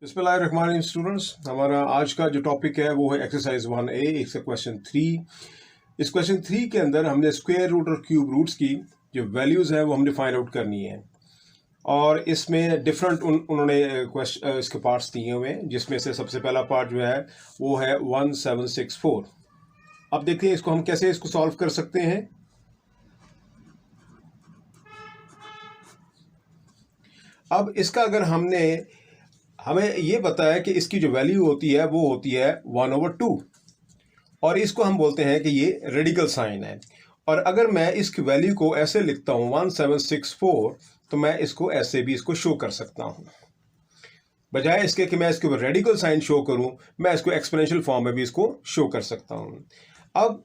बिस्मिल्लाहिर्रहमानिर्रहीम स्टूडेंट्स, हमारा आज का जो टॉपिक है वो है एक्सरसाइज 1A, इसका क्वेश्चन 3। इस क्वेश्चन 3 के अंदर हमने स्क्वायर रूट और क्यूब रूट्स की जो वैल्यूज़ हैं वो हमने फाइंड आउट करनी है। और इसमें डिफरेंट उन्होंने इसके पार्ट्स दिए हुए हैं, जिसमें से सबसे पहला पार्ट जो है वो है 1764। अब देखिए इसको हम कैसे इसको सॉल्व कर सकते हैं। अब इसका अगर हमें ये पता है कि इसकी जो वैल्यू होती है वो होती है 1/2, और इसको हम बोलते हैं कि ये रेडिकल साइन है। और अगर मैं इसकी वैल्यू को ऐसे लिखता हूँ 1764, तो मैं इसको ऐसे भी इसको शो कर सकता हूँ। बजाय इसके कि मैं इसके ऊपर रेडिकल साइन शो करूँ, मैं इसको एक्सपोनेंशियल फॉर्म में भी इसको शो कर सकता हूँ। अब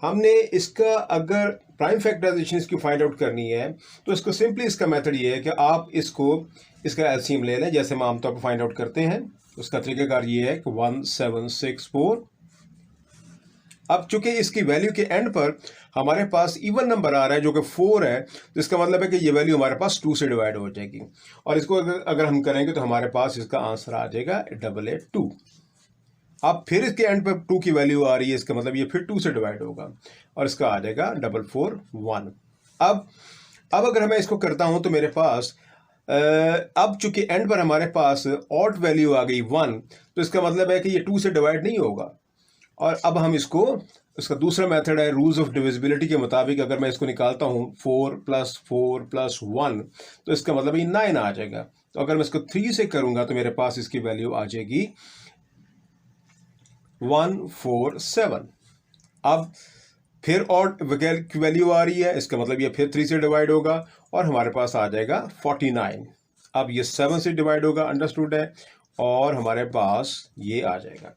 हमने इसका अगर प्राइम फैक्टराइजेशन इसकी फाइंड आउट करनी है, तो इसको सिंपली इसका मेथड ये है कि आप इसका एलसीएम ले लें, जैसे हम आमतौर पर फाइंड आउट करते हैं। उसका तरीकाकार ये है कि 1764। अब चूंकि इसकी वैल्यू के एंड पर हमारे पास इवन नंबर आ रहा है जो कि 4 है, तो इसका मतलब है कि ये वैल्यू हमारे पास 2 से डिवाइड हो जाएगी। और इसको अगर हम करेंगे तो हमारे पास इसका आंसर आ जाएगा 882। अब फिर इसके एंड पर 2 की वैल्यू आ रही है, इसका मतलब ये फिर 2 से डिवाइड होगा और इसका आ जाएगा 441। अब अगर मैं इसको करता हूं तो मेरे पास अब चूंकि एंड पर हमारे पास ऑड वैल्यू आ गई 1, तो इसका मतलब है कि ये 2 से डिवाइड नहीं होगा। और अब हम इसका दूसरा मेथड है रूल्स ऑफ डिविजिबिलिटी के मुताबिक। अगर मैं इसको निकालता हूँ 4 + 4 + 1, तो इसका मतलब ये 9 आ जाएगा। तो अगर मैं इसको 3 से करूंगा तो मेरे पास इसकी वैल्यू आ जाएगी 147। अब फिर ऑड की वैल्यू आ रही है, इसका मतलब ये फिर 3 से डिवाइड होगा और हमारे पास आ जाएगा 49। अब ये 7 से डिवाइड होगा, अंडरस्टूड है, और हमारे पास ये आ जाएगा।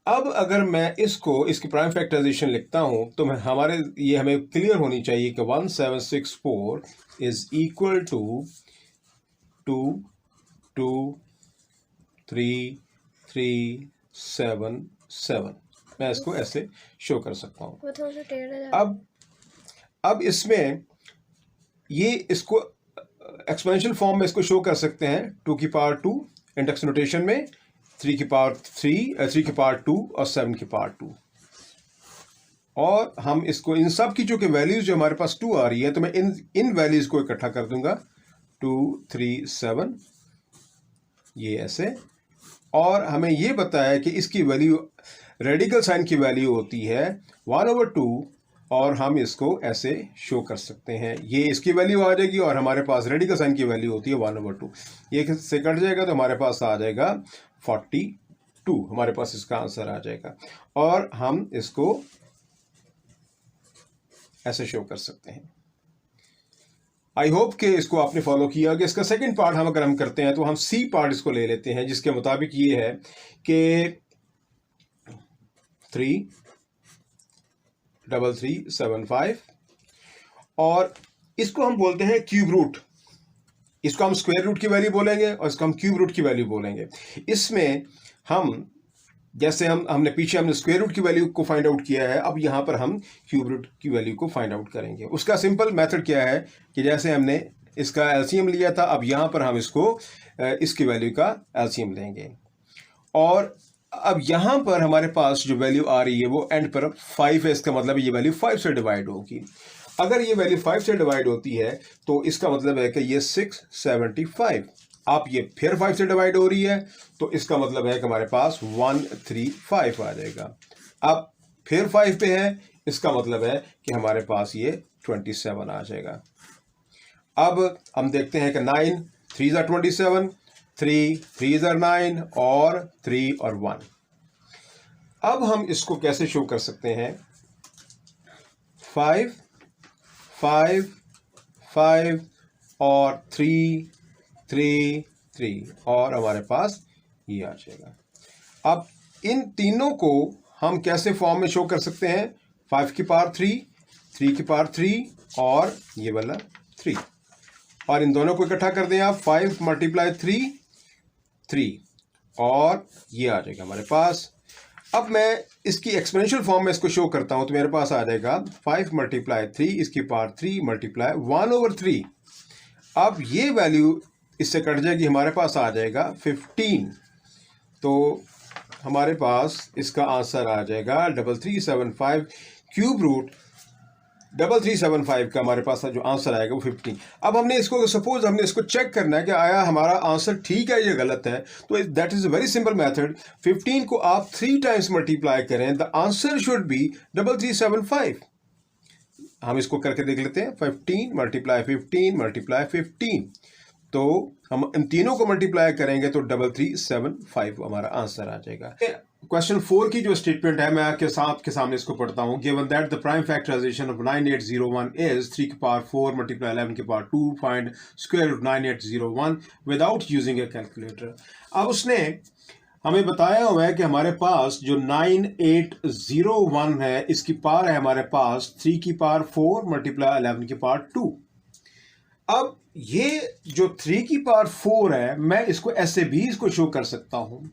अब अगर मैं इसकी प्राइम फैक्टराइजेशन लिखता हूं तो हमें क्लियर होनी चाहिए कि 1764 इज इक्वल टू 2 2 3 3 7 7। मैं इसको ऐसे शो कर सकता हूं। अब इसमें इसको एक्सपोनेंशियल फॉर्म में इसको शो कर सकते हैं 2 की पावर 2 इंडेक्स नोटेशन में, 3 की पावर 2 और 7 की पावर 2। और हम इसको इन सब की जो वैल्यूज जो हमारे पास 2 आ रही है, तो मैं इन वैल्यूज को इकट्ठा कर दूंगा 2 3 7, ये ऐसे। और हमें ये पता है कि इसकी वैल्यू रेडिकल साइन की वैल्यू होती है 1/2, और हम इसको ऐसे शो कर सकते हैं। ये इसकी वैल्यू आ जाएगी और हमारे पास रेडिकल साइन की वैल्यू होती है 1/2। ये से कट जाएगा तो हमारे पास आ जाएगा 42। हमारे पास इसका आंसर आ जाएगा और हम इसको ऐसे शो कर सकते हैं। आई होप कि इसको आपने फॉलो किया। कि इसका सेकंड पार्ट अगर हम करते हैं तो हम सी पार्ट इसको ले लेते हैं, जिसके मुताबिक ये है कि 33375, और इसको हम बोलते हैं क्यूब रूट। इसको हम स्क्वायर रूट की वैल्यू बोलेंगे और इसको हम क्यूब रूट की वैल्यू बोलेंगे। इसमें हमने पीछे स्क्वायर रूट की वैल्यू को फाइंड आउट किया है, अब यहां पर हम क्यूब रूट की वैल्यू को फाइंड आउट करेंगे। उसका सिंपल मेथड क्या है कि जैसे हमने इसका एलसीएम लिया था, अब यहां पर हम इसकी वैल्यू का एलसीएम लेंगे। और अब यहां पर हमारे पास जो वैल्यू आ रही है वो एंड पर 5 है, इसका मतलब ये वैल्यू 5 से डिवाइड होगी। अगर ये वैल्यू 5 से डिवाइड होती है तो इसका मतलब है कि ये 675। आप ये फिर 5 से डिवाइड हो रही है, तो इसका मतलब है कि हमारे पास 135 आ जाएगा। अब फिर 5 पे है, इसका मतलब है कि हमारे पास ये 27 आ जाएगा। अब हम देखते हैं कि 9 3 are 27, 3 3 are 9, और 3 और 1। अब हम इसको कैसे शो कर सकते हैं? 5 5 5 और 3 3 3, और हमारे पास ये आ जाएगा। अब इन तीनों को हम कैसे फॉर्म में शो कर सकते हैं? 5 की पावर 3, 3 की पावर 3, और ये वाला 3, और इन दोनों को इकट्ठा कर दें आप। 5 × 3 3, और ये आ जाएगा हमारे पास। अब मैं इसकी एक्सपोनेंशियल फॉर्म में इसको शो करता हूं तो मेरे पास आ जाएगा 5 × 3 इसकी पावर 3 × 1/3। अब ये वैल्यू इससे कट जाएगी, हमारे पास आ जाएगा 15। तो हमारे पास इसका आंसर आ जाएगा 3375 क्यूब रूट 3375 का हमारे पास जो आंसर आएगा वो 15। अब हमने इसको सपोज हमने इसको चेक करना है कि आया हमारा आंसर ठीक है या गलत है, तो that is a very simple method. 15 को आप 3 टाइम्स मल्टीप्लाई करें, द आंसर शुड बी 3375। हम इसको करके देख लेते हैं। 15 मल्टीप्लाई 15 मल्टीप्लाई 15, तो हम इन तीनों को मल्टीप्लाई करेंगे तो 3375 हमारा आंसर आ जाएगा। क्वेश्चन 4 की जो स्टेटमेंट है मैं आपके सामने इसको पढ़ता हूं। Given that the prime factorization of 9801 is 3 की पावर 4 मल्टीप्लाई 11 की power 2, find square root 9801 without using a calculator. अब उसने हमें बताया हुआ है कि हमारे पास जो 9801 है, इसकी पावर है हमारे पास 3 की पावर 4 मल्टीप्लाई 11 की पावर 2। अब ये जो 3 की पावर 4 है, मैं इसको ऐसे भी इसको शो कर सकता हूं।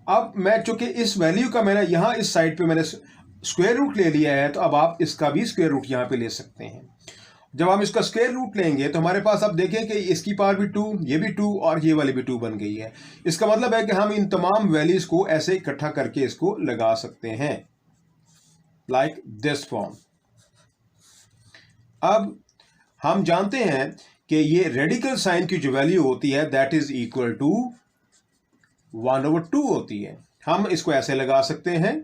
अब मैं चूंकि इस वैल्यू का मैंने यहां इस साइड पे मैंने स्क्वायर रूट ले लिया है, तो अब आप इसका भी स्क्वायर रूट यहां पे ले सकते हैं। जब हम इसका स्क्वायर रूट लेंगे तो हमारे पास आप देखें कि इसकी पावर भी 2, ये भी 2 और ये वाली भी 2 बन गई है। इसका मतलब है कि हम इन तमाम वैल्यूज को ऐसे इकट्ठा करके इसको लगा सकते हैं, लाइक दिस फॉर्म। अब हम जानते हैं कि ये रेडिकल साइन की जो वैल्यू होती है दैट इज इक्वल टू 1/2 होती है। हम इसको ऐसे लगा सकते हैं,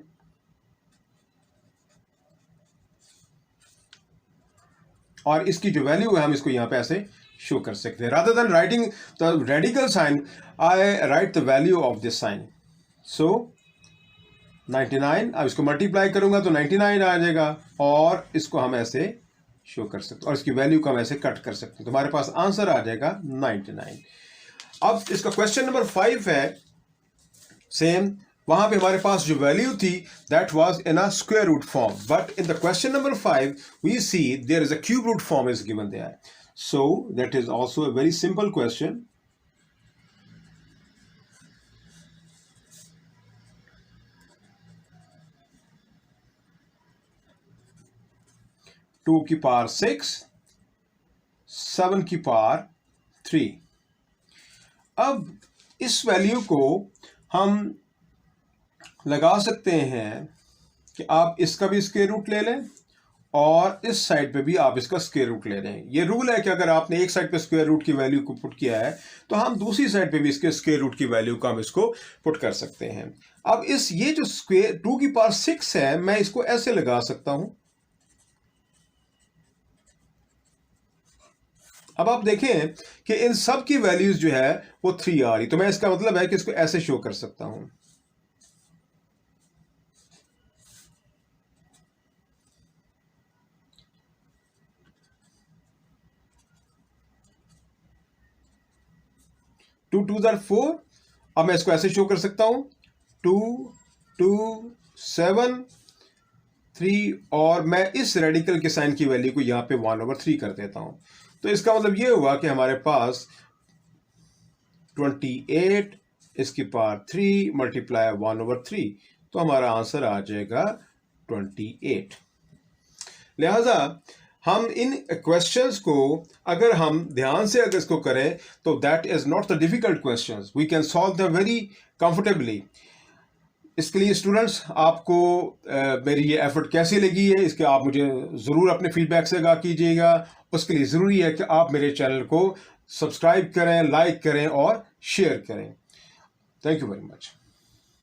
और इसकी जो वैल्यू है हम इसको यहां पे ऐसे शो कर सकते हैं। Rather than writing the radical sign, I write the value of this sign. So 99, अब इसको मल्टीप्लाई करूंगा तो 99 आ जाएगा, और इसको हम ऐसे शो कर सकते हैं, और इसकी वैल्यू को हम ऐसे कट कर सकते हैं, तो हमारे पास आंसर आ जाएगा 99। अब इसका क्वेश्चन नंबर 5 है सेम। वहां पे हमारे पास जो वैल्यू थी that was in a square root form, but in the question number 5 we see there is a cube root form is given there. So that is also a very simple question. Two की power 6, 7 की power 3। अब इस value को हम लगा सकते हैं कि आप इसका भी स्क्वायर रूट ले लें, और इस साइड पे भी आप इसका स्क्वायर रूट ले लें। ये रूल है कि अगर आपने एक साइड पे स्क्वायर रूट की वैल्यू को पुट किया है, तो हम दूसरी साइड पे भी इसके स्क्वायर रूट की वैल्यू को हम इसको पुट कर सकते हैं। अब ये जो स्क्वायर 2 की पावर 6 है, मैं इसको ऐसे लगा सकता हूं। अब आप देखें कि इन सब की वैल्यूज जो है वो 3 आ रही, तो मैं इसका मतलब है कि इसको ऐसे शो कर सकता हूं। टू 2 ज़ार 4। अब मैं इसको ऐसे शो कर सकता हूं 2 2 7 3, और मैं इस रेडिकल के साइन की वैल्यू को यहां पे 1/3 कर देता हूं। तो इसका मतलब ये हुआ कि हमारे पास 28 इसकी पावर 3 मल्टीप्लाई 1/3, तो हमारा आंसर आ जाएगा 28। लिहाजा हम इन क्वेश्चंस को अगर हम ध्यान से अगर इसको करें तो that is not the difficult questions, we can solve the very comfortably. इसके लिए स्टूडेंट्स आपको मेरी ये एफर्ट कैसी लगी है, इसके आप मुझे ज़रूर अपने फीडबैक से आगाह कीजिएगा। उसके लिए ज़रूरी है कि आप मेरे चैनल को सब्सक्राइब करें, लाइक करें और शेयर करें। Thank you very much.